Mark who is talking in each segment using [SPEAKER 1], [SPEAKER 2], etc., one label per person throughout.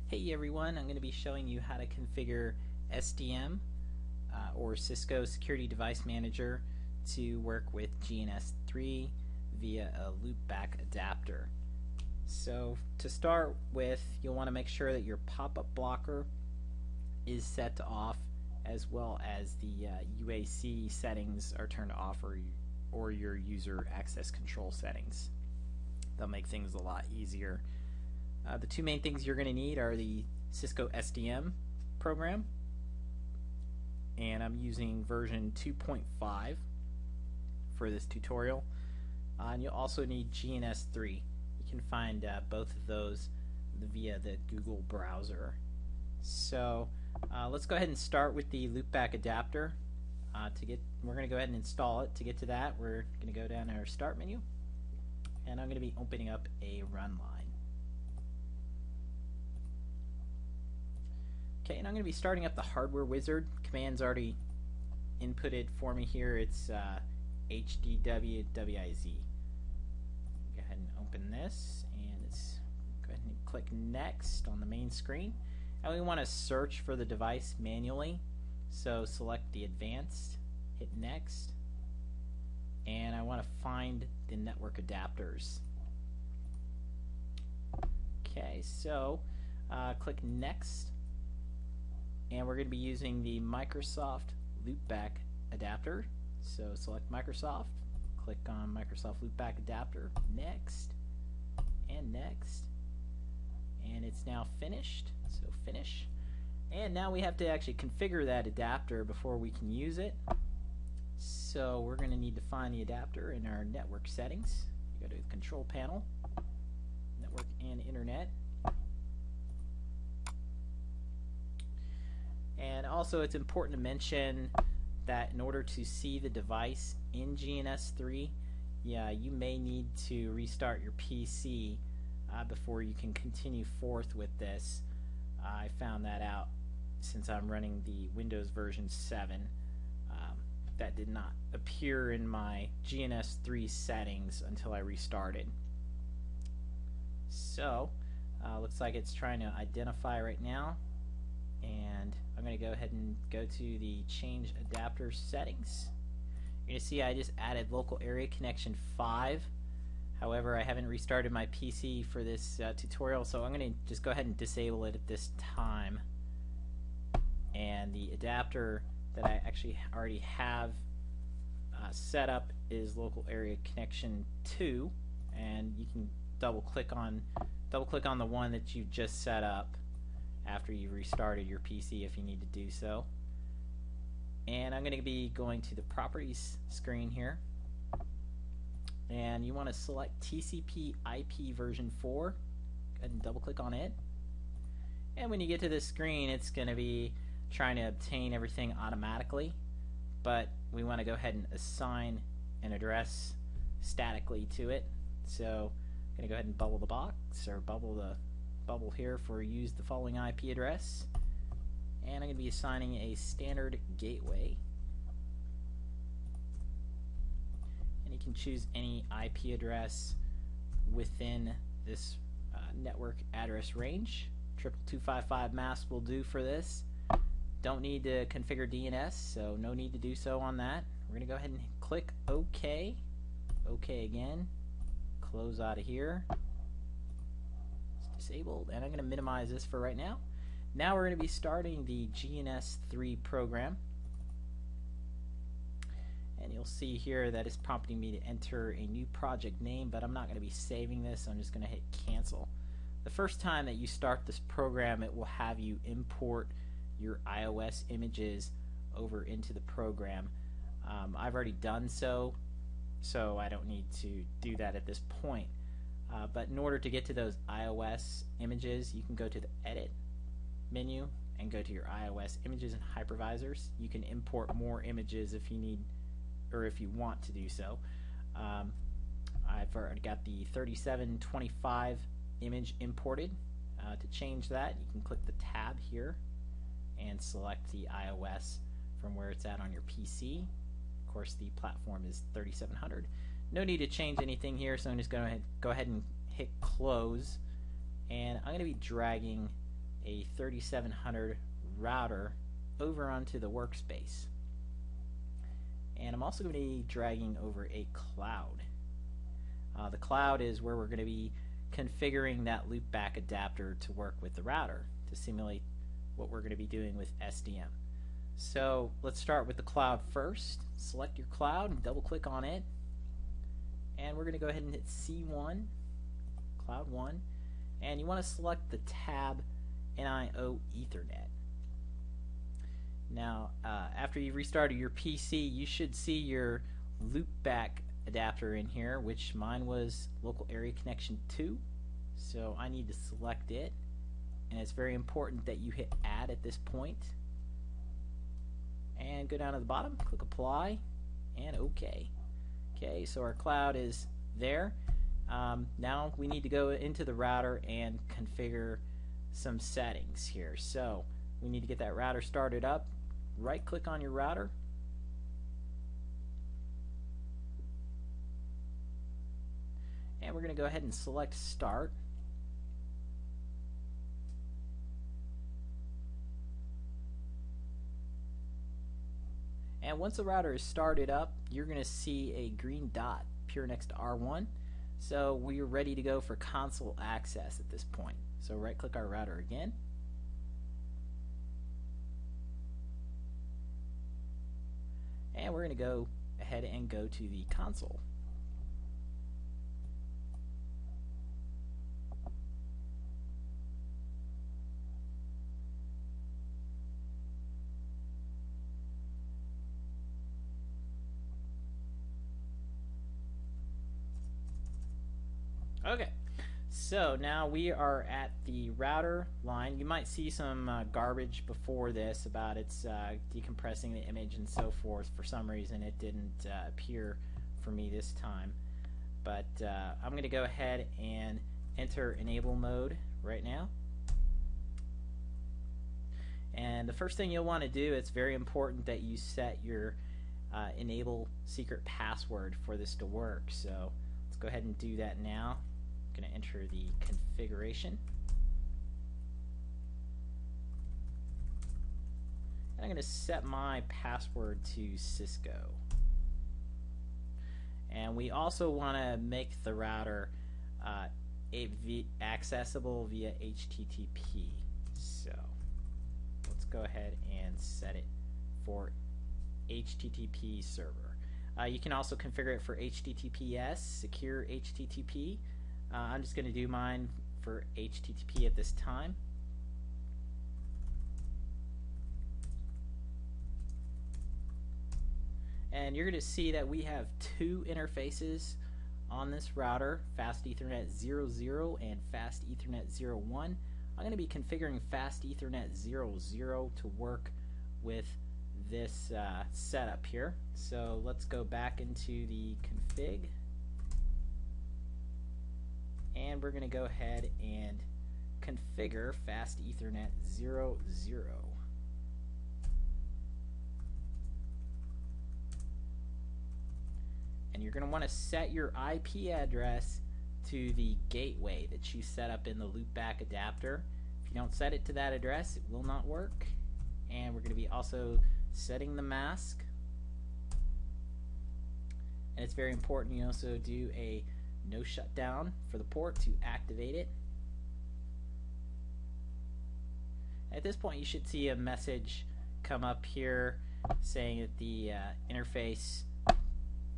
[SPEAKER 1] Hey everyone, I'm going to be showing you how to configure SDM or Cisco Security Device Manager to work with GNS3 via a loopback adapter. So to start with, you'll want to make sure that your pop-up blocker is set to off, as well as the UAC settings are turned off, or your user access control settings. They'll make things a lot easier. The two main things you're going to need are the Cisco SDM program, and I'm using version 2.5 for this tutorial. And you'll also need GNS3. You can find both of those via the Google browser. So let's go ahead and start with the loopback adapter. We're going to go ahead and install it. To get to that, we're going to go down to our Start menu, and I'm going to be opening up a run line. Okay, and I'm going to be starting up the hardware wizard. Command's already inputted for me here. It's HDWWIZ. Go ahead and open this, and go ahead and click Next on the main screen. And we want to search for the device manually. So select the Advanced, hit Next, and I want to find the network adapters. Okay, so click Next. And we're going to be using the Microsoft Loopback Adapter. So select Microsoft, click on Microsoft Loopback Adapter, Next, and Next. And it's now finished, so Finish. And now we have to actually configure that adapter before we can use it. So we're going to need to find the adapter in our network settings. You go to the Control Panel, Network and Internet. And also, it's important to mention that in order to see the device in GNS3, you may need to restart your PC before you can continue forth with this. I found that out since I'm running the Windows version 7. That did not appear in my GNS3 settings until I restarted. So, looks like it's trying to identify right now. And I'm going to go ahead and go to the Change Adapter Settings. You're going to see I just added Local Area Connection 5. However, I haven't restarted my PC for this tutorial, so I'm going to just go ahead and disable it at this time. And the adapter that I actually already have set up is Local Area Connection 2, and you can double click on the one that you just set up after you restarted your PC if you need to do so. And I'm going to be going to the Properties screen here, and you want to select TCP IP version 4. Go ahead and double click on it, and when you get to this screen, it's going to be trying to obtain everything automatically, but we want to go ahead and assign an address statically to it. So I'm going to go ahead and bubble the box, or bubble here for use the following IP address, and I'm going to be assigning a standard gateway, and you can choose any IP address within this network address range. 22255 mask will do for this. Don't need to configure DNS, so no need to do so on that. We're going to go ahead and click OK, OK again, close out of here. Disabled, and I'm going to minimize this for right now. Now we're going to be starting the GNS3 program, and you'll see here that it's prompting me to enter a new project name, but I'm not going to be saving this, so I'm just going to hit cancel. The first time that you start this program, it will have you import your iOS images over into the program. I've already done so I don't need to do that at this point. But in order to get to those iOS images, you can go to the Edit menu and go to your iOS images and hypervisors. You can import more images if you need, or if you want to do so. I've already got the 3725 image imported. To change that, you can click the tab here and select the iOS from where it's at on your PC. Of course, the platform is 3700. No need to change anything here, so I'm just going to go ahead and hit close, and I'm going to be dragging a 3700 router over onto the workspace. And I'm also going to be dragging over a cloud. The cloud is where we're going to be configuring that loopback adapter to work with the router to simulate what we're going to be doing with SDM. So let's start with the cloud first. Select your cloud and double click on it, and we're going to go ahead and hit C1, cloud 1, and you want to select the tab NIO Ethernet. Now after you restarted your PC, you should see your loopback adapter in here, which mine was local area connection 2, so I need to select it, and it's very important that you hit add at this point and go down to the bottom, click apply, and OK. So our cloud is there. Now we need to go into the router and configure some settings here. So we need to get that router started up. Right click on your router, and we're going to go ahead and select start. And once the router is started up, you're going to see a green dot appear next to R1. So we're ready to go for console access at this point. So right click our router again. And we're going to go ahead and go to the console. Okay, so now we are at the router line. You might see some garbage before this about it's decompressing the image and so forth. For some reason it didn't appear for me this time, but I'm going to go ahead and enter enable mode right now. And the first thing you'll want to do, it's very important that you set your enable secret password for this to work. So let's go ahead and do that now. I'm going to enter the configuration, and I'm going to set my password to Cisco. And we also want to make the router accessible via HTTP. So let's go ahead and set it for HTTP server. You can also configure it for HTTPS, secure HTTP. I'm just going to do mine for HTTP at this time. And you're going to see that we have two interfaces on this router, Fast Ethernet 00 and Fast Ethernet 01. I'm going to be configuring Fast Ethernet 00 to work with this setup here. So let's go back into the config, and we're going to go ahead and configure Fast Ethernet 00. And you're going to want to set your IP address to the gateway that you set up in the loopback adapter. If you don't set it to that address, it will not work. And we're going to be also setting the mask. And it's very important you also do a no shutdown for the port to activate it. At this point you should see a message come up here saying that the interface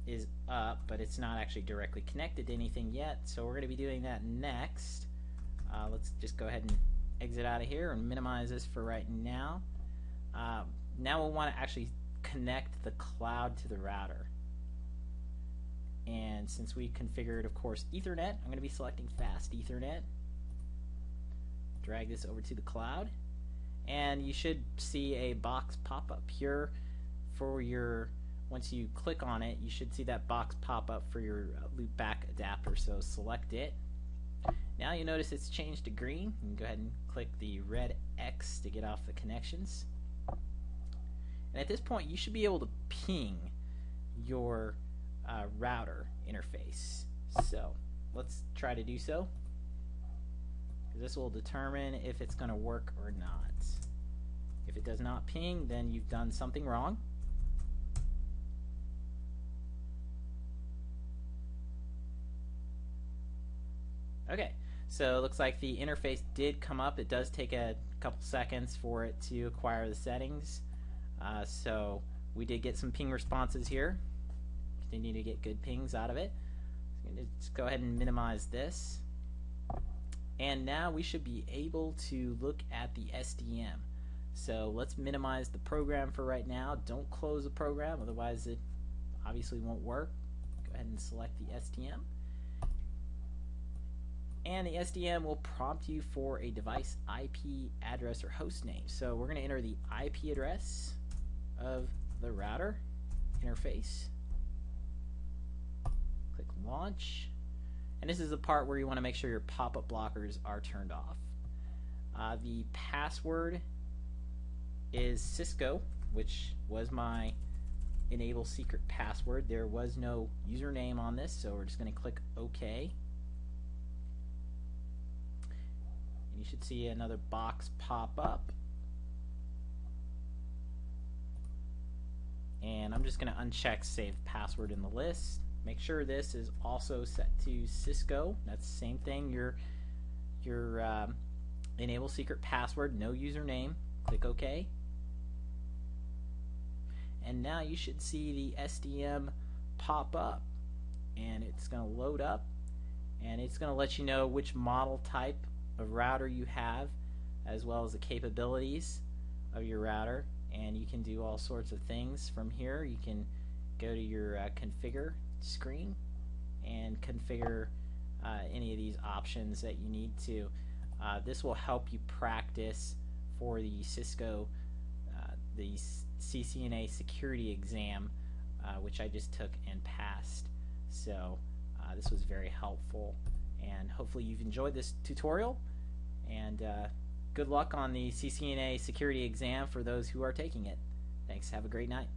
[SPEAKER 1] is up, but it's not actually directly connected to anything yet, so we're going to be doing that next. Let's just go ahead and exit out of here and minimize this for right now. Now we'll want to actually connect the cloud to the router. And since we configured, of course, Ethernet, I'm going to be selecting Fast Ethernet. Drag this over to the cloud, and you should see a box pop up here for your, once you click on it, you should see that box pop up for your loopback adapter, so select it. Now you notice it's changed to green. You can go ahead and click the red X to get off the connections. And at this point you should be able to ping your router interface. So let's try to do so. This will determine if it's going to work or not. If it does not ping, then you've done something wrong. Okay, so it looks like the interface did come up. It does take a couple seconds for it to acquire the settings. So we did get some ping responses here. Continue to get good pings out of it. Let's go ahead and minimize this. And now we should be able to look at the SDM. So let's minimize the program for right now. Don't close the program, otherwise it obviously won't work. Go ahead and select the SDM. And the SDM will prompt you for a device IP address or host name. So we're going to enter the IP address of the router interface. Click launch. And this is the part where you want to make sure your pop-up blockers are turned off. The password is Cisco, which was my enable secret password. There was no username on this, so we're just going to click OK. And you should see another box pop up. And I'm just going to uncheck save password in the list. Make sure this is also set to Cisco. That's the same thing. Your enable secret password, no username. Click OK. And now you should see the SDM pop up, and it's going to load up, and it's going to let you know which model type of router you have, as well as the capabilities of your router. And you can do all sorts of things from here. You can go to your configure screen and configure any of these options that you need to. This will help you practice for the Cisco the CCNA security exam, which I just took and passed. So this was very helpful, and hopefully you've enjoyed this tutorial, and good luck on the CCNA security exam for those who are taking it. Thanks. Have a great night.